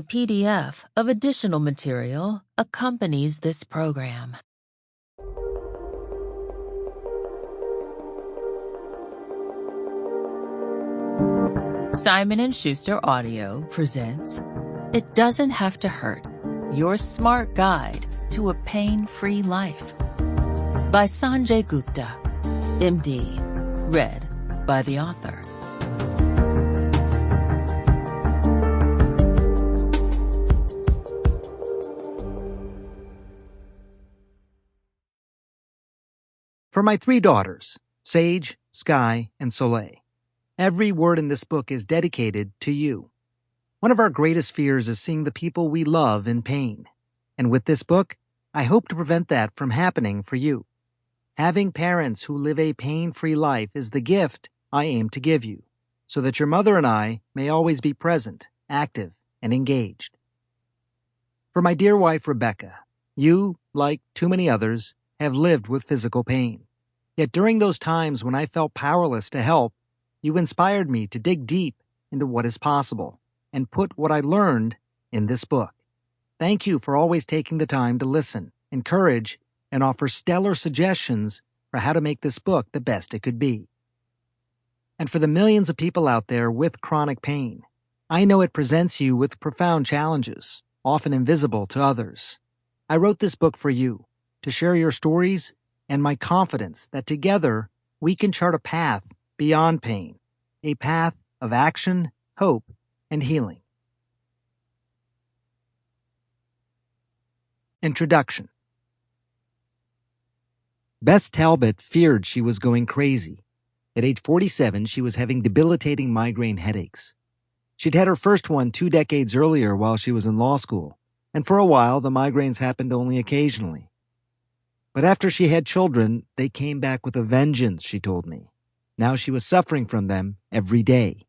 PDF of additional material accompanies this program. Simon & Schuster Audio presents It Doesn't Have to Hurt, Your Smart Guide to a Pain-Free Life by Sanjay Gupta, MD, read by the author. For my 3 daughters, Sage, Sky, and Soleil, every word in this book is dedicated to you. One of our greatest fears is seeing the people we love in pain. And with this book, I hope to prevent that from happening for you. Having parents who live a pain-free life is the gift I aim to give you, so that your mother and I may always be present, active, and engaged. For my dear wife, Rebecca, you, like too many others, have lived with physical pain. Yet during those times when I felt powerless to help, you inspired me to dig deep into what is possible and put what I learned in this book. Thank you for always taking the time to listen, encourage, and offer stellar suggestions for how to make this book the best it could be. And for the millions of people out there with chronic pain, I know it presents you with profound challenges, often invisible to others. I wrote this book for you, to share your stories and my confidence that together we can chart a path beyond pain, a path of action, hope, and healing. Introduction. Bess Talbot feared she was going crazy. At age 47, she was having debilitating migraine headaches. She'd had her first one 2 decades earlier while she was in law school, and for a while the migraines happened only occasionally. But after she had children, they came back with a vengeance, she told me. Now she was suffering from them every day.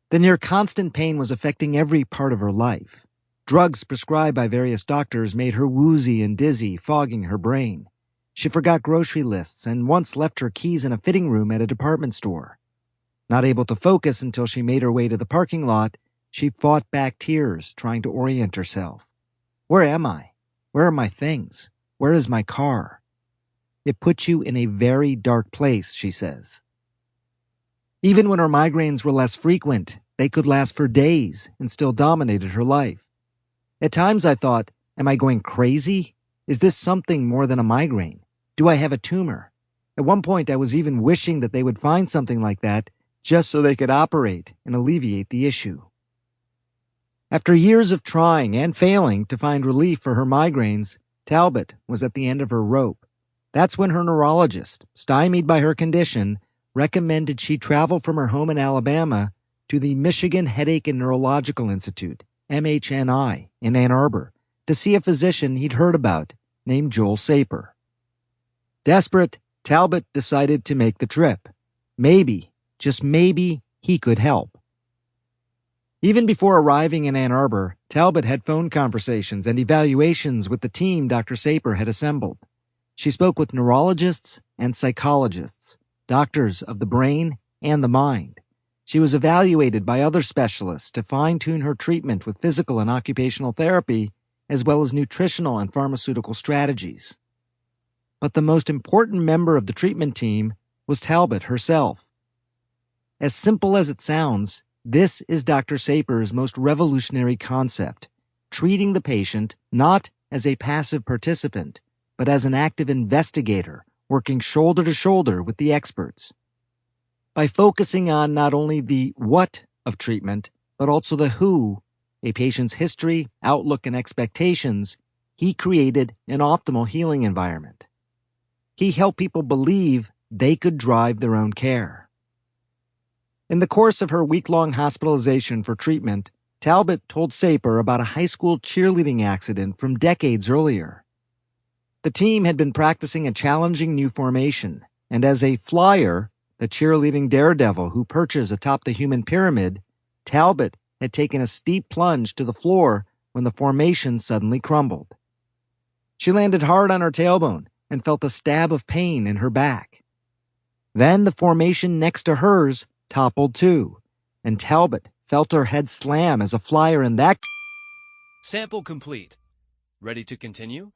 The near-constant pain was affecting every part of her life. Drugs prescribed by various doctors made her woozy and dizzy, fogging her brain. She forgot grocery lists and once left her keys in a fitting room at a department store. Not able to focus until she made her way to the parking lot, she fought back tears, trying to orient herself. Where am I? Where are my things? Where is my car? It puts you in a very dark place, she says. Even when her migraines were less frequent, they could last for days and still dominated her life. At times I thought, am I going crazy? Is this something more than a migraine? Do I have a tumor? At one point I was even wishing that they would find something like that just so they could operate and alleviate the issue. After years of trying and failing to find relief for her migraines, Talbot was at the end of her rope. That's when her neurologist, stymied by her condition, recommended she travel from her home in Alabama to the Michigan Headache and Neurological Institute, MHNI, in Ann Arbor, to see a physician he'd heard about named Joel Saper. Desperate, Talbot decided to make the trip. Maybe, just maybe, he could help. Even before arriving in Ann Arbor, Talbot had phone conversations and evaluations with the team Dr. Saper had assembled. She spoke with neurologists and psychologists, doctors of the brain and the mind. She was evaluated by other specialists to fine-tune her treatment with physical and occupational therapy, as well as nutritional and pharmaceutical strategies. But the most important member of the treatment team was Talbot herself. As simple as it sounds, this is Dr. Saper's most revolutionary concept, treating the patient not as a passive participant, but as an active investigator, working shoulder to shoulder with the experts. By focusing on not only the what of treatment, but also the who, a patient's history, outlook, and expectations, he created an optimal healing environment. He helped people believe they could drive their own care. In the course of her week-long hospitalization for treatment, Talbot told Saper about a high school cheerleading accident from decades earlier. The team had been practicing a challenging new formation, and as a flyer, the cheerleading daredevil who perches atop the human pyramid, Talbot had taken a steep plunge to the floor when the formation suddenly crumbled. She landed hard on her tailbone and felt a stab of pain in her back. Then the formation next to hers toppled too, and Talbot felt her head slam as a flyer in that. Sample complete. Ready to continue?